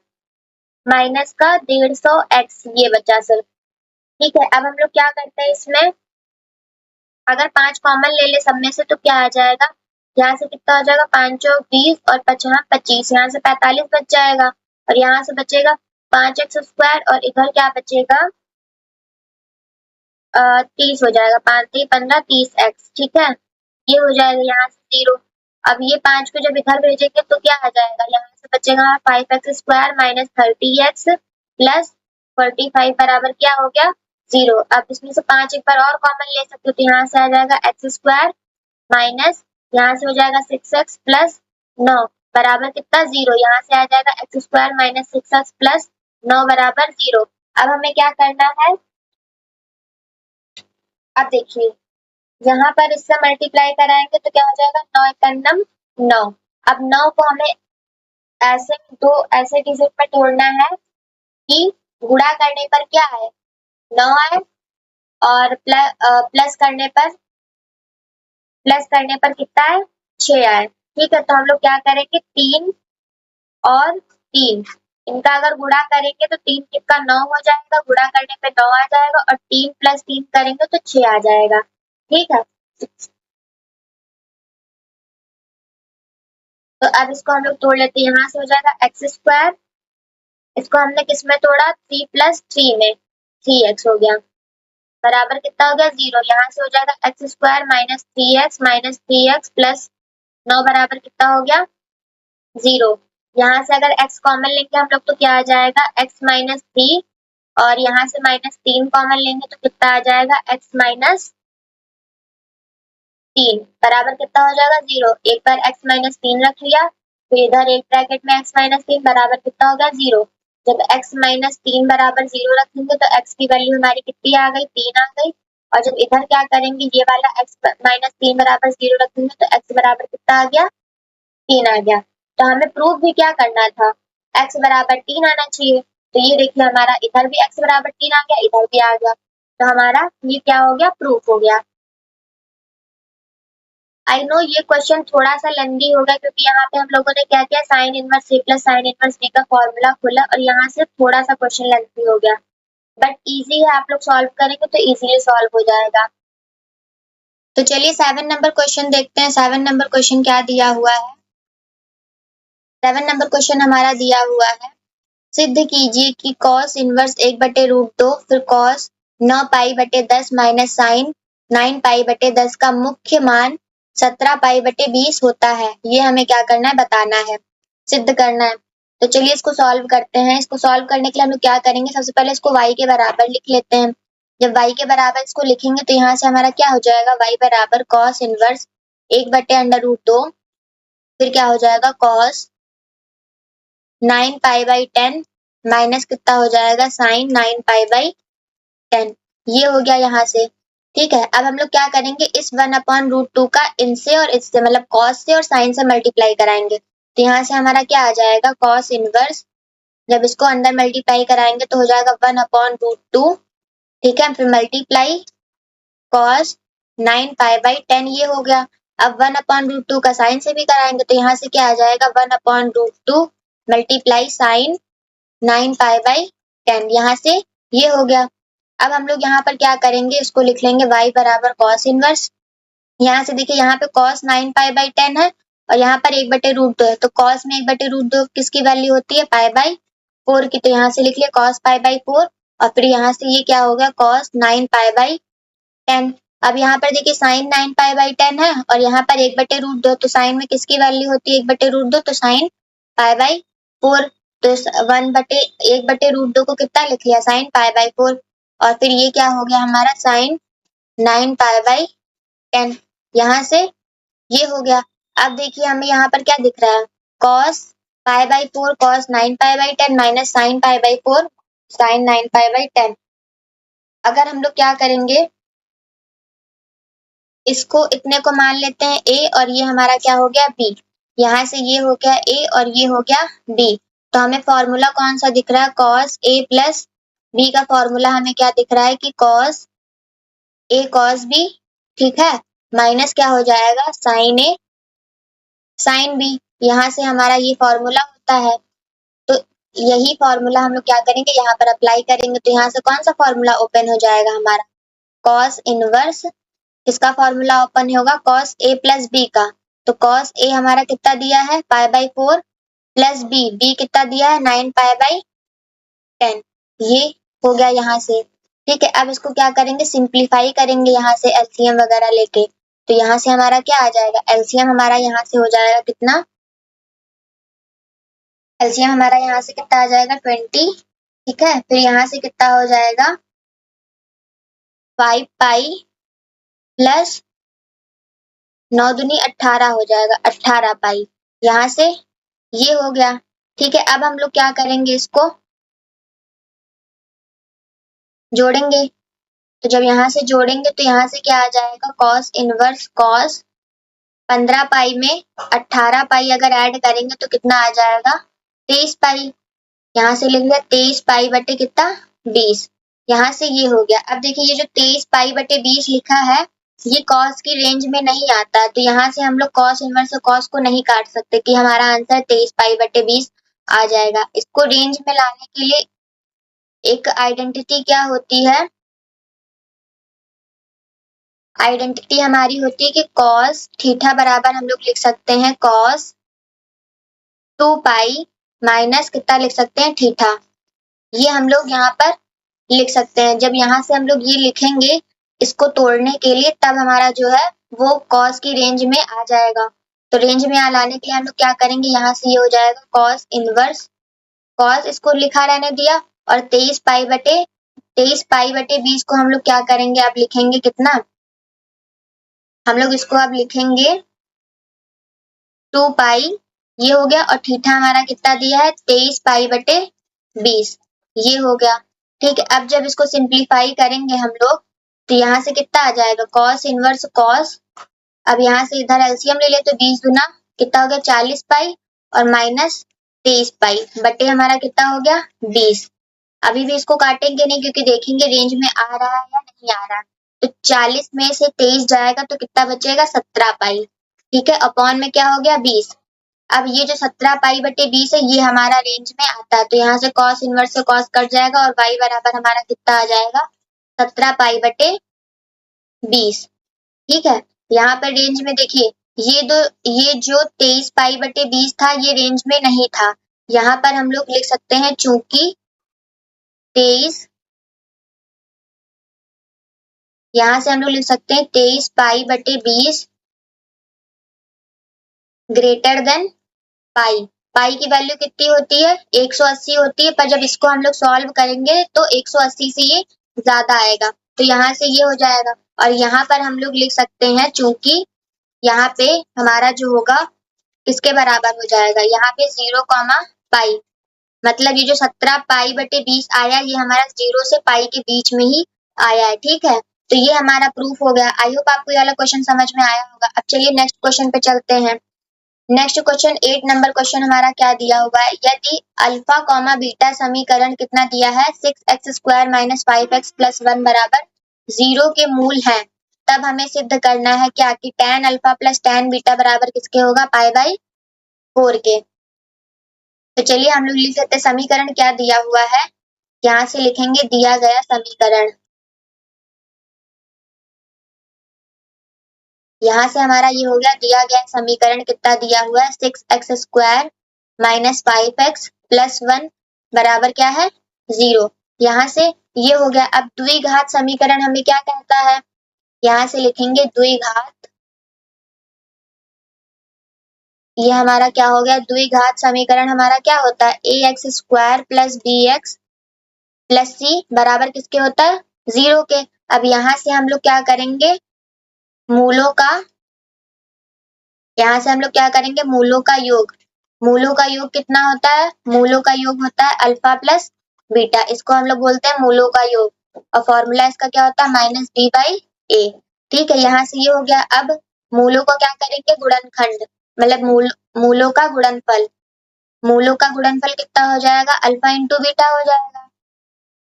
S1: माइनस का 150x, ये बचा सर। ठीक है, अब हम लोग क्या करते हैं, इसमें अगर 5 कॉमन ले ले सब में से तो क्या आ जाएगा, यहाँ से कितना हो जाएगा, 5 चौक 20 और 5 25, यहाँ से 45 बच जाएगा, और यहाँ से बचेगा 5x², और इधर क्या बचेगा, 30 हो जाएगा, 5 3 15 30x। ठीक है, ये हो जाएगा यहाँ से 0। अब ये 5 को जब इधर भेजेंगे तो क्या आ जाएगा, यहाँ से बचेगा 5x² माइनस 30x प्लस 45 बराबर क्या हो गया, 0। अब इसमें से 5 एक बार और कॉमन ले सकते हो, तो यहाँ से आ जाएगा x² माइनस, यहाँ से हो जाएगा 6x प्लस 9 बराबर कितना, 0। यहाँ से आ जाएगा x² माइनस 6x प्लस 9 बराबर 0। अब हमें क्या करना है, अब देखिए यहाँ पर इससे मल्टीप्लाई कराएंगे तो क्या हो जाएगा, 9 एक नम 9। अब 9 को हमें ऐसे दो ऐसे डिजिट में तोड़ना है कि गुणा करने पर क्या है, 9 आए, और प्लस करने पर कितना है, 6 आए। ठीक है, तो हम लोग क्या करेंगे, 3 और 3, इनका अगर गुणा करेंगे तो 3 का 9 हो जाएगा, गुणा करने पे 9 आ जाएगा, और 3 प्लस 3 करेंगे तो 6 आ जाएगा। ठीक है, तो अब इसको हम लोग तोड़ लेते हैं, यहाँ से हो जाएगा x², इसको हमने किस में तोड़ा, 3 प्लस 3 में, 3x हो गया, बराबर कितना हो गया, 0। यहाँ से हो जाएगा x² माइनस 3x प्लस 9 बराबर कितना हो गया, 0। यहाँ से अगर x कॉमन लेंगे हम लोग तो क्या आ जाएगा, x माइनस 3, और यहाँ से माइनस 3 कॉमन लेंगे तो कितना आ जाएगा, x माइनस 3 बराबर कितना हो जाएगा, 0। एक बार x माइनस 3 रख लिया, तो इधर एक ब्रैकेट में x माइनस 3 बराबर कितना हो गया, 0। जब x माइनस 3 बराबर 0 रखेंगे तो x की वैल्यू हमारी कितनी आ गई, 3 आ गई। और जब इधर क्या करेंगे, ये वाला x माइनस 3 बराबर 0 रखेंगे तो x बराबर कितना आ गया, 3 आ गया। तो हमें प्रूफ भी क्या करना था, x बराबर 3 आना चाहिए। तो ये देखिए हमारा इधर भी x बराबर 3 आ गया, इधर भी आ गया, तो हमारा ये क्या हो गया, प्रूफ हो गया। आई नो ये क्वेश्चन थोड़ा सा लेंदी होगा क्योंकि यहाँ पे हम लोगों ने क्या किया, साइन इनवर्स ए प्लस साइन इनवर्स बी का फॉर्मूला खोला, और यहाँ से थोड़ा सा क्वेश्चन लेंदी हो गया, बट इजी है, आप लोग सॉल्व करेंगे तो इजीली सॉल्व हो जाएगा। तो चलिए 7 नंबर क्वेश्चन देखते हैं। 7 नंबर क्वेश्चन क्या दिया हुआ है, 7 नंबर क्वेश्चन हमारा दिया हुआ है, सिद्ध कीजिए कि कॉस इनवर्स 1/√2 फिर कॉस 9 पाई बटे 10 माइनस साइन 9 पाई बटे 10 का मुख्य मान 17 पाई बटे 20 होता है। ये हमें क्या करना है, बताना है, सिद्ध करना है। तो चलिए इसको सॉल्व करते हैं। इसको सॉल्व करने के लिए हम लोग क्या करेंगे, सबसे पहले इसको y के बराबर लिख लेते हैं। जब y के बराबर इसको लिखेंगे तो यहाँ से हमारा क्या हो जाएगा, y बराबर कॉस इनवर्स 1/√2 फिर क्या हो जाएगा, कॉस 9 पाई बाई 10 माइनस कितना हो जाएगा, साइन 9 पाई बाई 10। ये हो गया यहाँ से। ठीक है, अब हम लोग क्या करेंगे, इस 1/√2 का इनसे और इससे मतलब कॉस से और साइन से मल्टीप्लाई कराएंगे। तो यहाँ से हमारा क्या आ जाएगा, कॉस इनवर्स, जब इसको अंदर मल्टीप्लाई कराएंगे तो हो जाएगा 1/√2। ठीक है, फिर मल्टीप्लाई कॉस 9 पाई बाई 10, ये हो गया। अब 1/√2 का साइन से भी कराएंगे तो यहाँ से क्या आ जाएगा, 1/√2 मल्टीप्लाई साइन 9 पाई बाई 10, यहाँ से ये हो गया। अब हम लोग यहाँ पर क्या करेंगे, इसको लिख लेंगे y बराबर कॉस इनवर्स। यहाँ से देखिए यहाँ पे कॉस 9 पाई बाई 10 है, और यहाँ पर 1/√2 है, तो कॉस में 1/√2 किसकी वैल्यू होती है, पाई बाई 4 की, तो यहाँ से लिख लिया कॉस पाई बाई 4, और फिर यहाँ से ये क्या हो गया, कॉस 9 पाई बाई 10। अब यहाँ पर देखिए साइन 9 पाई बाई 10 है, और यहाँ पर 1/√2, तो साइन में किसकी वैल्यू होती है, 1/√2, तो साइन पाई बाई 4, तो 1/√2 को कितना लिख लिया, साइन पाई बाई 4, और फिर ये क्या हो गया हमारा, साइन 9 पाई बाई 10, यहाँ से ये हो गया। अब देखिए हमें यहाँ पर क्या दिख रहा है, cos pi by 4 cos 9 pi by 10 minus sine pi by 4 sine 9 pi by 10। अगर हम लोग क्या करेंगे, इसको इतने को मान लेते हैं a और ये हमारा क्या हो गया b। यहाँ से ये हो गया a और ये हो गया b। तो हमें फॉर्मूला कौन सा दिख रहा है, cos a प्लस b का फॉर्मूला हमें क्या दिख रहा है कि cos a cos b, ठीक है, माइनस क्या हो जाएगा sin a sin b। यहाँ से हमारा ये फॉर्मूला होता है। तो यही फॉर्मूला हम लोग क्या करेंगे, यहाँ पर अप्लाई करेंगे। तो यहाँ से कौन सा फॉर्मूला ओपन हो जाएगा हमारा, cos इनवर्स, इसका फॉर्मूला ओपन होगा cos a प्लस b का। तो cos a हमारा कितना दिया है π/4 प्लस b कितना दिया है 9π/10। ये हो गया यहाँ से, ठीक है। अब इसको क्या करेंगे, सिंप्लीफाई करेंगे यहाँ से एलसीएम वगैरह लेके। तो यहाँ से हमारा क्या आ जाएगा, एलसीएम हमारा यहाँ से हो जाएगा कितना, एलसीएम हमारा यहाँ से कितना आ जाएगा 20, ठीक है। फिर यहाँ से कितना हो जाएगा 5π प्लस 9 दूनी 18 हो जाएगा 18π। यहाँ से ये हो गया, ठीक है। अब हम लोग क्या करेंगे, इसको जोड़ेंगे। तो जब यहाँ से जोड़ेंगे तो यहाँ से क्या आ जाएगा, cos इनवर्स cos 15π में 18π अगर ऐड करेंगे तो कितना आ जाएगा 23π। यहाँ से लिख लिया 23π बटे कितना 20। यहाँ से ये हो गया। अब देखिए ये जो 23π बटे 20 लिखा है ये cos की रेंज में नहीं आता, तो यहाँ से हम लोग cos इनवर्स और cos को नहीं काट सकते कि हमारा आंसर 23π बटे 20 आ जाएगा। इसको रेंज में लाने के लिए एक आइडेंटिटी क्या होती है, आइडेंटिटी हमारी होती है कि cos थीटा बराबर हम लोग लिख सकते हैं cos 2π माइनस कितना लिख सकते हैं थीटा। ये हम लोग यहाँ पर लिख सकते हैं। जब यहाँ से हम लोग ये लिखेंगे इसको तोड़ने के लिए, तब हमारा जो है वो cos की रेंज में आ जाएगा। तो रेंज में लाने के लिए हम लोग क्या करेंगे, यहाँ से ये हो जाएगा cos इनवर्स cos, इसको लिखा रहने दिया, और 23π बटे 20 को हम लोग क्या करेंगे, अब लिखेंगे कितना, हम लोग इसको अब लिखेंगे 2π, ये हो गया, और थीटा हमारा कितना दिया है 23π बटे 20, ये हो गया, ठीक है। अब जब इसको सिंप्लीफाई करेंगे हम लोग तो यहाँ से कितना आ जाएगा cos इनवर्स cos, अब यहाँ से इधर एलसीएम ले ले तो 20 दूना कितना हो गया 40π और माइनस 23π बटे हमारा कितना हो गया 20। अभी भी इसको काटेंगे नहीं क्योंकि देखेंगे रेंज में आ रहा है या नहीं आ रहा। तो 40 में से 23 जाएगा तो कितना बचेगा 17π, ठीक है, अपॉन में क्या हो गया 20। अब ये जो 17π बटे 20 है ये हमारा रेंज में आता है, तो यहाँ से cos इनवर्स से cos कट जाएगा और y बराबर हमारा कितना आ जाएगा 17π बटे 20, ठीक है। यहाँ पर रेंज में देखिए ये जो 23π बटे 20 था ये रेंज में नहीं था। यहाँ पर हम लोग लिख सकते हैं चूंकि 23, यहाँ से हम लोग लिख सकते हैं 23π बटे 20 ग्रेटर देन पाई। पाई की वैल्यू कितनी होती है 180 होती है, पर जब इसको हम लोग सॉल्व करेंगे तो 180 से ये ज्यादा आएगा, तो यहाँ से ये हो जाएगा। और यहाँ पर हम लोग लिख सकते हैं चूंकि यहाँ पे हमारा जो होगा किसके बराबर हो जाएगा, यहाँ पे 0, मतलब ये जो 17π बटे 20 आया ये हमारा 0 से पाई के बीच में ही आया है, ठीक है। तो ये हमारा प्रूफ हो गया। आई होप आपको ये वाला क्वेश्चन समझ में आया होगा। अब चलिए नेक्स्ट क्वेश्चन पे चलते हैं। नेक्स्ट क्वेश्चन 8 नंबर क्वेश्चन हमारा क्या दिया हुआ है, यदि अल्फा कॉमा बीटा समीकरण कितना दिया है 6x² माइनस 5x प्लस 1 बराबर 0 के मूल हैं, तब हमें सिद्ध करना है क्या कि tan alpha plus tan beta बराबर किसके होगा π/4 के। तो चलिए हम लोग लिख लेते हैं समीकरण क्या दिया हुआ है, यहाँ से लिखेंगे दिया गया समीकरण। यहाँ से हमारा ये हो गया दिया गया समीकरण कितना दिया हुआ है 6x² माइनस 5x प्लस 1 बराबर क्या है 0। यहाँ से ये हो गया। अब द्विघात समीकरण हमें क्या कहता है, यहाँ से लिखेंगे द्विघात, ये हमारा क्या हो गया द्विघात समीकरण हमारा क्या होता है ax² plus bx plus c बराबर किसके होता है 0 के। अब यहाँ से हम लोग क्या करेंगे मूलों का, यहाँ से हम लोग क्या करेंगे मूलों का योग, मूलों का योग कितना होता है, मूलों का योग होता है अल्फा प्लस बीटा, इसको हम लोग बोलते हैं मूलों का योग, और फॉर्मूला इसका क्या होता है -b/a। ठीक है, यहाँ से ये हो गया। अब मूलों को क्या करेंगे, गुणनखंड, मतलब मूलों का गुणनफल। मूलों का गुणनफल कितना हो जाएगा, अल्फा इंटू बीटा हो जाएगा।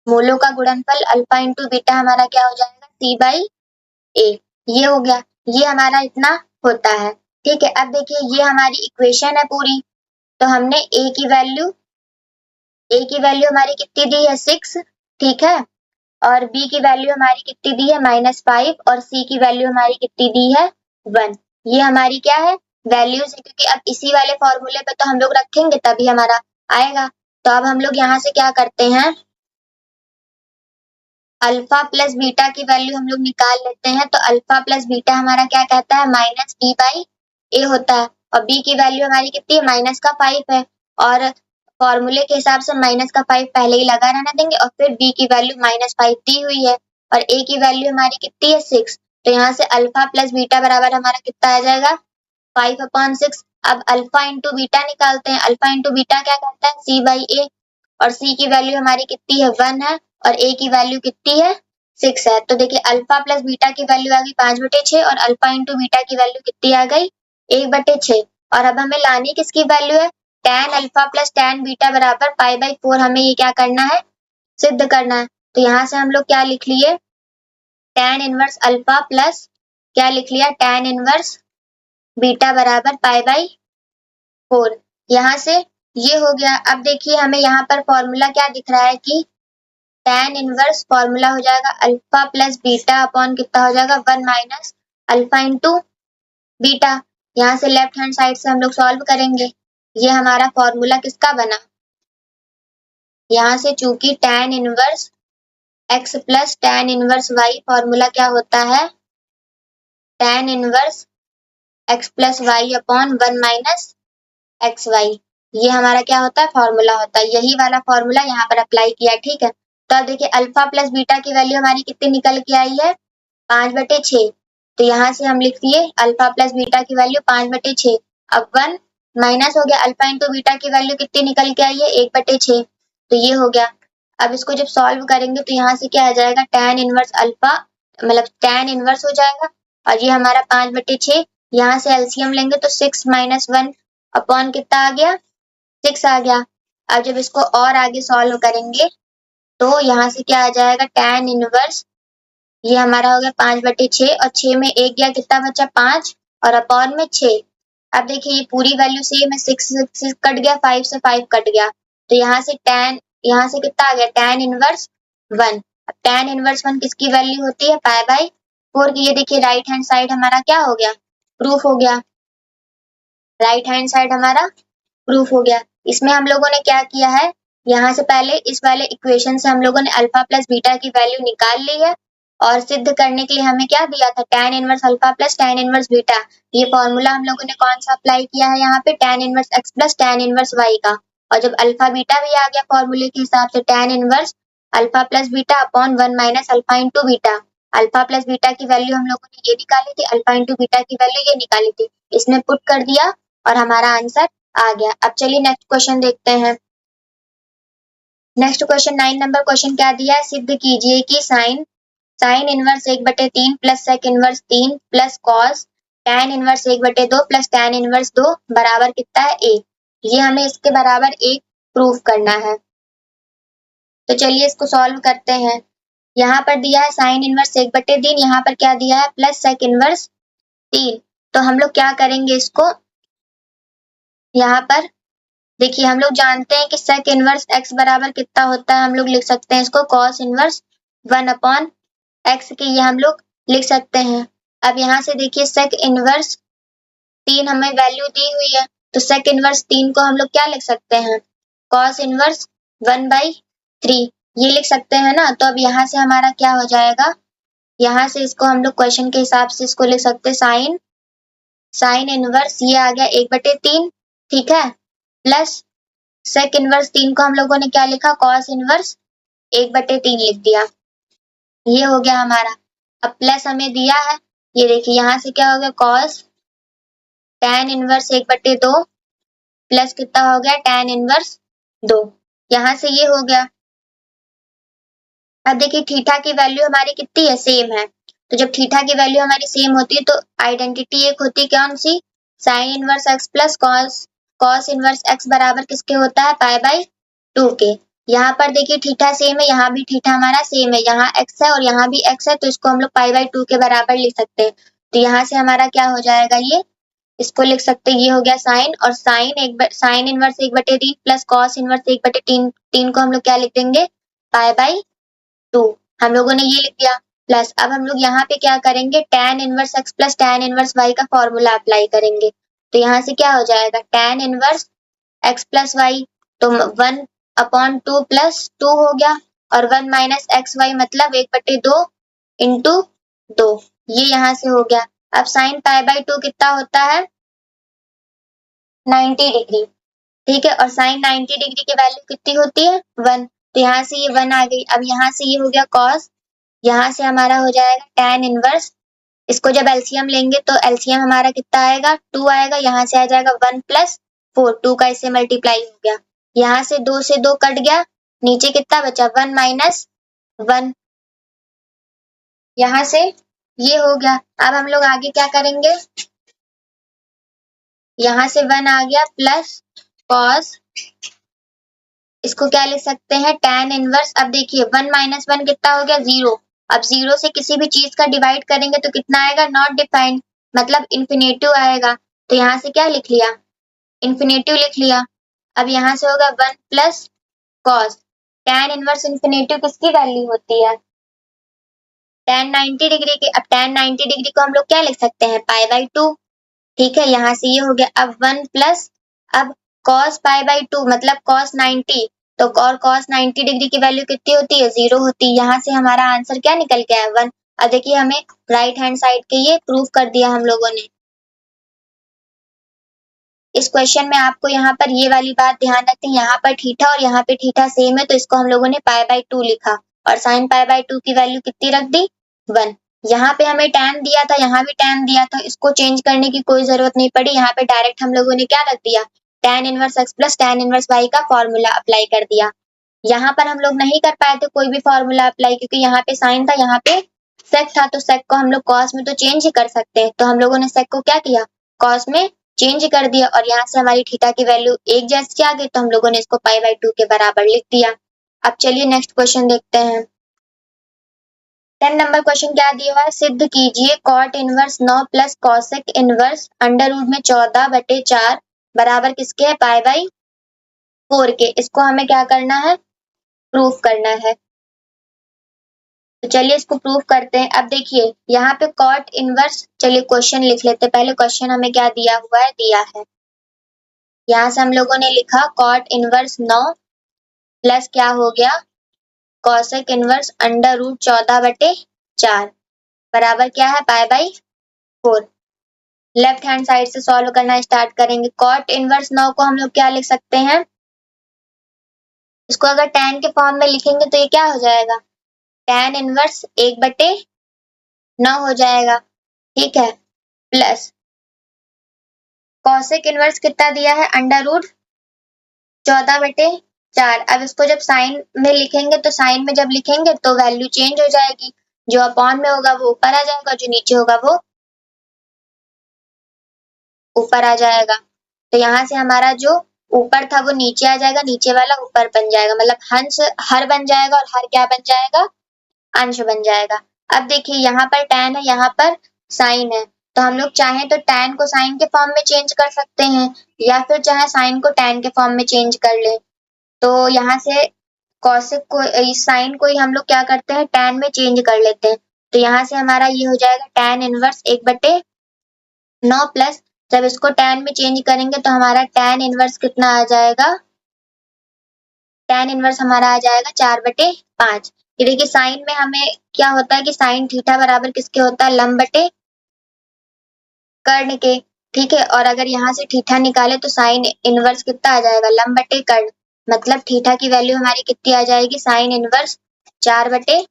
S1: मूलों का गुणनफल अल्फा इंटू बीटा हमारा क्या हो जाएगा, C/A। ये हो गया, ये हमारा इतना होता है। ठीक है, अब देखिए ये हमारी इक्वेशन है पूरी। तो हमने ए की वैल्यू हमारी कितनी दी है, 6। ठीक है, और बी की वैल्यू हमारी कितनी दी है, -5, और सी की वैल्यू हमारी कितनी दी है, 1। ये हमारी क्या है, वैल्यूज है, क्योंकि अब इसी वाले फॉर्मूले पे तो हम लोग रखेंगे तभी हमारा आएगा। तो अब हम लोग यहाँ से क्या करते हैं, अल्फा प्लस बीटा की वैल्यू हम लोग निकाल लेते हैं। तो अल्फा प्लस बीटा हमारा क्या कहता है, -B/A होता है। और बी की वैल्यू हमारी कितनी है, -5 है। और फॉर्मूले के हिसाब से -5 पहले ही लगा रहना देंगे, और फिर बी की वैल्यू -5 दी हुई है, और ए की वैल्यू हमारी कितनी है, 6। तो यहाँ से अल्फा प्लस बीटा बराबर हमारा कितना आ जाएगा, 5/6। अब अल्फा इंटू बीटा निकालते हैं। अल्फा इंटू बीटा क्या करता है, C/A, और सी की वैल्यू हमारी कितनी है, 1 है, और ए की वैल्यू कितनी है, 6 है। तो देखिए अल्फा प्लस बीटा की वैल्यू आ गई 5/6, और अल्फा इंटू बीटा की वैल्यू कितनी आ गई, 1/6। और अब हमें लानी किसकी वैल्यू है, tan alpha plus tan beta बराबर π/4। हमें ये क्या करना है, सिद्ध करना है। तो यहाँ से हम लोग क्या लिख लिए, tan इनवर्स अल्फा प्लस क्या लिख लिया, tan इनवर्स बीटा बराबर π/4। यहाँ से ये हो गया। अब देखिए हमें यहाँ पर फॉर्मूला क्या दिख रहा है कि tan इनवर्स फॉर्मूला हो जाएगा अल्फा प्लस बीटा अपॉन कितना हो जाएगा, 1 माइनस अल्फा इंटू बीटा। यहाँ से लेफ्ट हैंड साइड से हम लोग सॉल्व करेंगे। ये हमारा फॉर्मूला किसका बना, यहाँ से चूंकि tan inverse x plus tan inverse y formula क्या होता है, tan inverse x plus y upon 1 minus x y. ये हमारा क्या होता है, फॉर्मूला होता है। यही वाला फॉर्मूला यहाँ पर अप्लाई किया। ठीक है, तो अब देखिए अल्फा प्लस बीटा की वैल्यू हमारी कितनी निकल के आई है, 5/6। तो यहाँ से हम लिख दिए अल्फा प्लस बीटा की वैल्यू 5/6। अब 1 माइनस हो गया, अल्फा इंटू बीटा की वैल्यू कितनी निकल के आई है, 1/6। तो ये हो गया। अब इसको जब सॉल्व करेंगे तो यहाँ से क्या आ जाएगा, tan इनवर्स अल्फा, मतलब tan इनवर्स हो जाएगा, और ये हमारा 5/6। यहाँ से एलसीएम लेंगे तो 6 - 1 अपॉन कितना आ गया, 6 आ गया। अब जब इसको और आगे सॉल्व करेंगे तो यहाँ से क्या आ जाएगा, tan इनवर्स, ये हमारा हो गया 5/6, और 6 में 1 गया, कितना बचा, 5, और अपॉन में 6। अब देखिए ये पूरी वैल्यू सेम है, 6 कट गया, 5 से 5 कट गया, तो यहाँ से कितना आ गया, tan इनवर्स 1। अब tan इनवर्स 1 किसकी वैल्यू होती है, π/4 की। ये देखिए राइट हैंड साइड हमारा क्या हो गया, प्रूफ हो गया। राइट हैंड साइड हमारा प्रूफ हो गया। इसमें हम लोगों ने क्या किया है, यहाँ से पहले इस वाले इक्वेशन से हम लोगों ने अल्फा प्लस बीटा की वैल्यू निकाल ली है, और सिद्ध करने के लिए हमें क्या दिया था, tan inverse alpha plus tan inverse beta. ये फॉर्मूला हम लोगों ने कौन सा अप्लाई किया है यहाँ पे, tan inverse x plus tan inverse y का। और जब अल्फा बीटा भी आ गया फॉर्मूले के हिसाब से, tan inverse alpha plus beta upon 1 minus alpha into beta. Alpha plus beta की वैल्यू हम लोगों ने ये निकाली थी, अल्फा इंटू बीटा की वैल्यू ये निकाली थी। इसमें पुट कर दिया और हमारा आंसर आ गया। अब चलिए नेक्स्ट क्वेश्चन देखते हैं। नेक्स्ट क्वेश्चन 9 नंबर क्वेश्चन क्या दिया है, सिद्ध कीजिए कि sine inverse 1/3 plus sec inverse 3 plus cos tan inverse 1/2 plus tan inverse 2 बराबर कितना है, a। ये हमें इसके बराबर एक प्रूफ करना है। तो चलिए इसको सॉल्व करते हैं। यहाँ पर दिया है साइन इनवर्स 1/3, यहाँ पर क्या दिया है, प्लस सेक इनवर्स 3। तो हम लोग क्या करेंगे, इसको यहाँ पर देखिए हम लोग जानते हैं कि सेक इनवर्स x बराबर कितना होता है, हम लोग लिख सकते हैं इसको cos इनवर्स 1/x के, ये हम लोग लिख सकते हैं। अब यहाँ से देखिए सेक इनवर्स 3 हमें वैल्यू दी हुई है, तो सेक इनवर्स 3 को हम लोग क्या लिख सकते हैं, cos इनवर्स 1/3 ये लिख सकते हैं ना। तो अब यहाँ से हमारा क्या हो जाएगा, यहाँ से इसको हम लोग क्वेश्चन के हिसाब से इसको लिख सकते हैं, साइन इनवर्स ये आ गया 1/3, ठीक है, प्लस सेक इनवर्स 3 को हम लोगों ने क्या लिखा, cos इनवर्स 1/3 लिख दिया। ये हो गया हमारा। अब प्लस हमें दिया है, ये देखिए यहाँ से क्या हो गया, cos tan इनवर्स 1/2 प्लस कितना हो गया, tan इनवर्स 2। यहाँ से ये हो गया। अब देखिए थीटा की वैल्यू हमारी कितनी है, सेम है, तो जब थीटा की वैल्यू हमारी सेम होती है तो आइडेंटिटी एक होती है कौन सी, sine inverse x plus cos inverse x बराबर किसके होता है, पाई बाई 2 के। यहाँ पर देखिए थीटा सेम है, यहाँ भी थीटा हमारा सेम है, यहाँ एक्स है और यहाँ भी एक्स है, तो इसको हम लोग पाई बाई 2 के बराबर लिख सकते हैं। तो यहाँ से हमारा क्या हो जाएगा, ये इसको लिख सकते हैं, ये हो गया साइन, और sign inverse 1/3 plus cos inverse 1/3, तीन को हम लोग क्या लिख देंगे, पाई बाई 2। हम लोगों ने ये लिख दिया। प्लस अब हम लोग यहाँ पे क्या करेंगे, tan inverse x plus tan inverse y का फॉर्मूला अप्लाई करेंगे। तो यहाँ से क्या हो जाएगा, tan inverse x plus y, तो 1/2 प्लस 2 हो गया, और 1 माइनस एक्स वाई मतलब 1/2 इंटू 2, ये यहाँ से हो गया। अब साइन पाई बाई 2 कितना होता है, 90 डिग्री, ठीक है, और साइन 90 डिग्री की वैल्यू कितनी होती है, 1, तो यहाँ से ये 1 आ गई। अब यहाँ से ये हो गया कॉस, यहाँ से हमारा हो जाएगा tan इनवर्स, इसको जब एलसीएम लेंगे तो एलसीएम हमारा कितना आएगा, 2 आएगा, यहाँ से आ जाएगा 1 प्लस 4, 2 का इससे मल्टीप्लाई हो गया, यहाँ से 2 से 2 कट गया, नीचे कितना बचा, 1 माइनस 1, यहाँ से ये हो गया। अब हम लोग आगे क्या करेंगे, यहाँ से 1 आ गया प्लस कॉस, इसको क्या लिख सकते हैं, tan इनवर्स, अब देखिए 1 माइनस 1 कितना हो गया, 0, अब 0 से किसी भी चीज का डिवाइड करेंगे तो कितना आएगा, नॉट डिफाइंड, मतलब इन्फिनेटिव आएगा, तो यहाँ से क्या लिख लिया, इन्फिनेटिव लिख लिया। अब यहाँ से होगा 1 plus cos, tan inverse infinitive किसकी वैल्यू होती है, tan 90 डिग्री की। अब tan 90 डिग्री को हम लोग क्या लिख सकते हैं, पाई बाई 2, ठीक है, यहाँ से ये हो गया। अब 1 प्लस, अब cos पाई बाई 2 मतलब cos 90, तो और cos 90 डिग्री की वैल्यू कितनी होती है, 0 होती है, यहाँ से हमारा आंसर क्या निकल के आया, 1। अब देखिए हमें राइट हैंड साइड के ये प्रूव कर दिया हम लोगों ने। इस क्वेश्चन में आपको यहाँ पर ये वाली बात ध्यान रखते हैं, यहाँ पर थीटा और यहाँ पे थीटा सेम है, तो इसको हम लोगों ने पाई बाई 2 लिखा, और साइन पाई बाई 2 की वैल्यू कितनी रख दी, 1। यहाँ पे हमें tan दिया था, यहाँ भी tan दिया था, इसको चेंज करने की कोई जरूरत नहीं पड़ी, यहाँ पे डायरेक्ट हम लोगों ने क्या रख दिया, tan inverse x plus tan inverse y का फॉर्मूला अप्लाई कर दिया। यहाँ पर हम लोग नहीं कर पाए थे कोई भी फॉर्मूला अप्लाई, क्योंकि यहाँ पे साइन था, यहाँ पे सेक था, तो सेक को हम लोग कॉस में तो चेंज ही कर सकते हैं, तो हम लोगों ने सेक को क्या किया, कॉस में चेंज कर दिया, और यहाँ से हमारी थीटा की वैल्यू एक जैसी आ गई, तो हम लोगों ने इसको पाई बाई 2 के बराबर लिख दिया। अब चलिए नेक्स्ट क्वेश्चन देखते हैं। 10 नंबर क्वेश्चन क्या दिया हुआ है, सिद्ध कीजिए cot inverse 9 plus cosec inverse under root में 14/4 बराबर किसके है, पाई बाई 4 के। इसको हमें क्या करना है, प्रूफ करना है, तो चलिए इसको प्रूफ करते हैं। अब देखिए यहाँ पे कॉट इनवर्स, चलिए क्वेश्चन लिख लेते हैं पहले, क्वेश्चन हमें क्या दिया हुआ है, दिया है, यहाँ से हम लोगों ने लिखा कॉट इनवर्स 9 प्लस क्या हो गया, कॉसेक इनवर्स अंडर रूट 14/4 बराबर क्या है, पाई बाई 4। लेफ्ट हैंड साइड से सॉल्व करना स्टार्ट करेंगे। कॉट इनवर्स 9 को हम लोग क्या लिख सकते हैं, इसको अगर tan के फॉर्म में लिखेंगे तो ये क्या हो जाएगा, tan इनवर्स 1/9 हो जाएगा, ठीक है, प्लस कॉसेक इनवर्स कितना दिया है, अंडर रूट 14/4। अब इसको जब साइन में लिखेंगे तो साइन में जब लिखेंगे तो वैल्यू चेंज हो जाएगी, जो अपॉन में होगा वो ऊपर आ जाएगा, जो नीचे होगा वो ऊपर आ जाएगा। तो यहाँ से हमारा जो ऊपर था वो नीचे आ जाएगा, नीचे वाला ऊपर बन जाएगा, मतलब हंस हर बन जाएगा, और हर क्या बन जाएगा, अंश बन जाएगा। अब देखिए यहाँ पर tan है, यहाँ पर साइन है, तो हम लोग चाहें तो tan को साइन के फॉर्म में चेंज कर सकते हैं, या फिर चाहे साइन को tan के फॉर्म में चेंज कर ले। तो यहाँ से कॉसेक को, इस साइन को ही हम लोग क्या करते हैं, tan में चेंज कर लेते हैं, तो यहाँ से हमारा ये हो जाएगा tan इनवर्स 1/9 प्लस, जब इसको tan में चेंज करेंगे तो हमारा tan इनवर्स कितना आ जाएगा, tan इनवर्स हमारा आ जाएगा 4/5। ये देखिए साइन में हमें क्या होता है कि साइन थीटा बराबर किसके होता है, लंब बटे कर्ण के, ठीक है, और अगर यहाँ से थीटा निकाले तो साइन इनवर्स कितना आ जाएगा, लंब बटे कर्ण, मतलब थीटा की वैल्यू हमारी कितनी आ जाएगी, साइन इनवर्स 4/,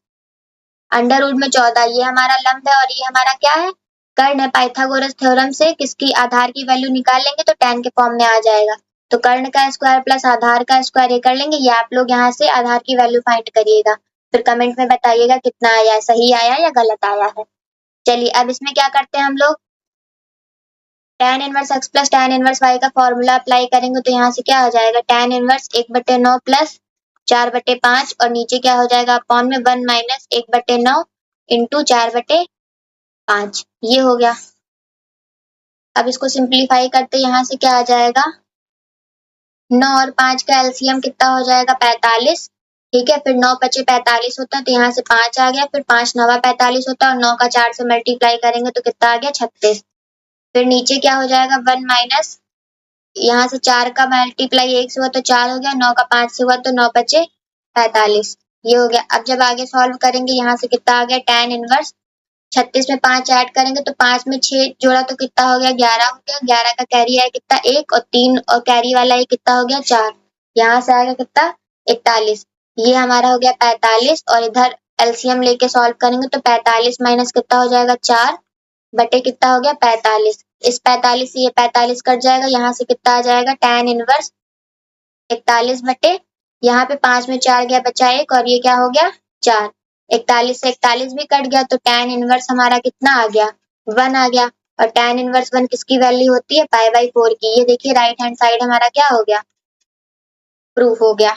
S1: अंडर रूट में 14, ये हमारा लंब है और ये हमारा क्या है, कर्ण है। पाइथागोरस थ्योरम से किसकी आधार की वैल्यू निकाल लेंगे तो tan के फॉर्म में आ जाएगा, तो कर्ण का स्क्वायर प्लस आधार का स्क्वायर ये कर लेंगे, ये आप लोग यहाँ से आधार की वैल्यू फाइंड करिएगा, फिर कमेंट में बताइएगा कितना आया है, सही आया या गलत आया है। चलिए अब इसमें क्या करते हैं हम लोग, tan inverse x plus tan inverse y का फॉर्मूला अप्लाई करेंगे तो यहाँ से क्या हो जाएगा, tan इनवर्स 1/9 प्लस 4/5 और नीचे क्या हो जाएगा अपॉन में 1 माइनस 1/9 इंटू 4/5, ये हो गया। अब इसको सिंप्लीफाई करते यहाँ से क्या आ जाएगा, 9 और 5 का एलसीएम कितना हो जाएगा 45, ठीक है। फिर 9 5 45 होता है तो यहाँ से 5 आ गया, फिर 5 9 45 होता है और 9 का 4 से मल्टीप्लाई करेंगे तो कितना आ गया 36। फिर नीचे क्या हो जाएगा 1 माइनस, यहाँ से 4 का मल्टीप्लाई 1 से हुआ तो 4 हो गया, 9 का 5 से हुआ तो 9 5 45, ये हो गया। अब जब आगे सॉल्व करेंगे यहाँ से कितना आ गया, tan इनवर्स 36 में 5 ऐड करेंगे तो 5 में 6 जोड़ा तो कितना हो गया 11 हो गया, 11 का कैरी है कितना 1 और 3 और कैरी वाला ये कितना हो गया 4, यहाँ से आएगा कितना 41, ये हमारा हो गया 45 और इधर एलसीएम लेके सॉल्व करेंगे तो 45 माइनस कितना हो जाएगा 4 बटे कितना हो गया 45, इस 45 से ये 45 कट जाएगा, यहाँ से कितना आ जाएगा tan इनवर्स 41 बटे, यहाँ पे 5 में 4 गया बचा 1 और ये क्या हो गया 4, 41 से 41 भी कट गया तो tan इनवर्स हमारा कितना आ गया 1 आ गया। और tan इनवर्स 1 किसकी वैल्यू होती है पाई बाई 4 की, ये देखिए राइट हैंड साइड हमारा क्या हो गया, प्रूफ हो गया।